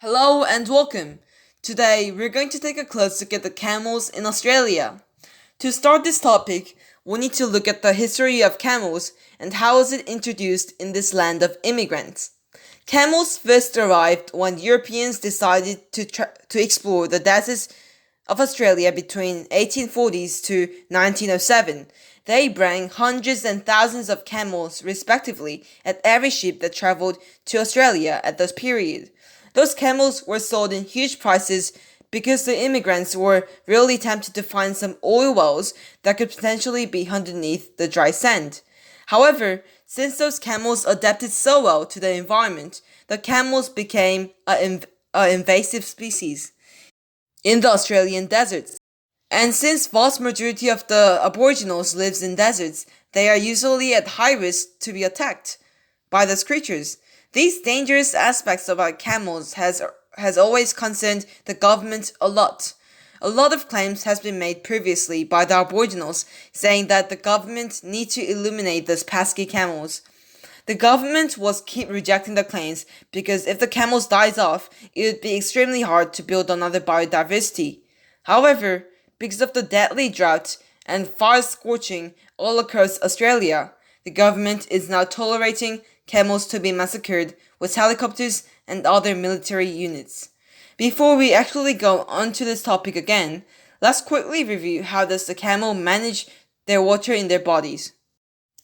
Hello and welcome. Today we're going to take a close look at the camels in Australia. To start this topic, we need to look at the history of camels and how was it introduced in this land of immigrants. Camels first arrived when Europeans decided to explore the deserts of Australia between 1840s to 1907. They bring hundreds and thousands of camels respectively at every ship that traveled to Australia at this period. Those camels were sold in huge prices because the immigrants were really tempted to find some oil wells that could potentially be underneath the dry sand. However, since those camels adapted so well to the environment, the camels became an invasive species in the Australian deserts. And since vast majority of the aboriginals lives in deserts, they are usually at high risk to be attacked by those creatures. These dangerous aspects about camels has always concerned the government a lot. A lot of claims has been made previously by the aboriginals saying that the government need to eliminate these pesky camels. The government was keep rejecting the claims because if the camels dies off, it would be extremely hard to build another biodiversity. However, because of the deadly drought and fire scorching all across Australia, the government is now tolerating camels to be massacred with helicopters and other military units. Before we actually go on to this topic again, let's quickly review how does the camel manage their water in their bodies.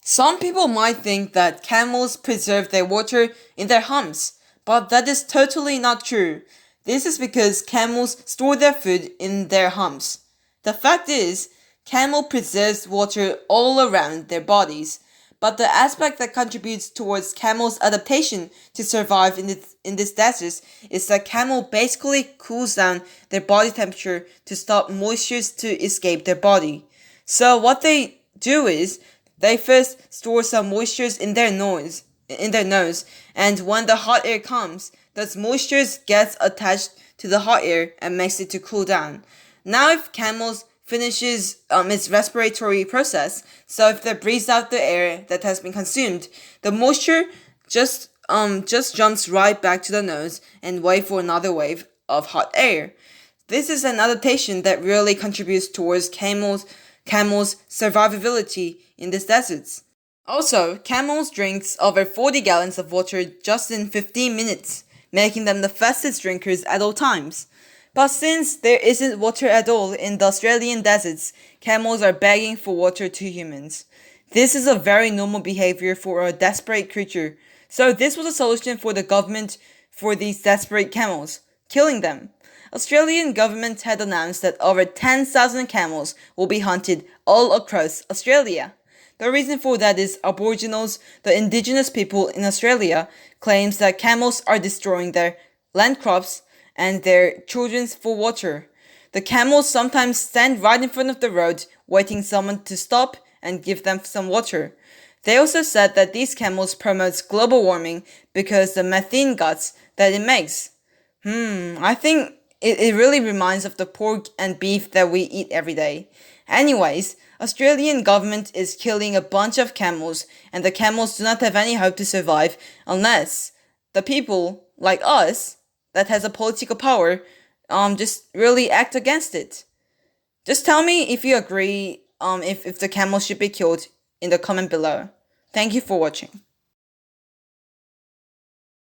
Some people might think that camels preserve their water in their humps, but that is totally not true. This is because camels store their food in their humps. The fact is, camel preserves water all around their bodies, but the aspect that contributes towards camel's adaptation to survive in this desert is that camel basically cools down their body temperature to stop moisture to escape their body. So what they do is, they first store some moistures in their nose, and when the hot air comes, those moistures gets attached to the hot air and makes it to cool down. Now if camels finishes its respiratory process, so if they breathe out the air that has been consumed, the moisture just jumps right back to the nose and wait for another wave of hot air. This is an adaptation that really contributes towards camels' survivability in these deserts. Also, camels drinks over 40 gallons of water just in 15 minutes, making them the fastest drinkers at all times. But since there isn't water at all in the Australian deserts, camels are begging for water to humans. This is a very normal behavior for a desperate creature. So this was a solution for the government for these desperate camels, killing them. Australian government had announced that over 10,000 camels will be hunted all across Australia. The reason for that is Aboriginals, the indigenous people in Australia, claims that camels are destroying their land crops and their children for water. The camels sometimes stand right in front of the road waiting someone to stop and give them some water. They also said that these camels promotes global warming because the methane gas that it makes. I think it really reminds of the pork and beef that we eat every day. Anyways, Australian government is killing a bunch of camels and the camels do not have any hope to survive unless the people like us that has a political power, just really act against it. Just tell me if you agree, if the camels should be killed in the comment below. Thank you for watching.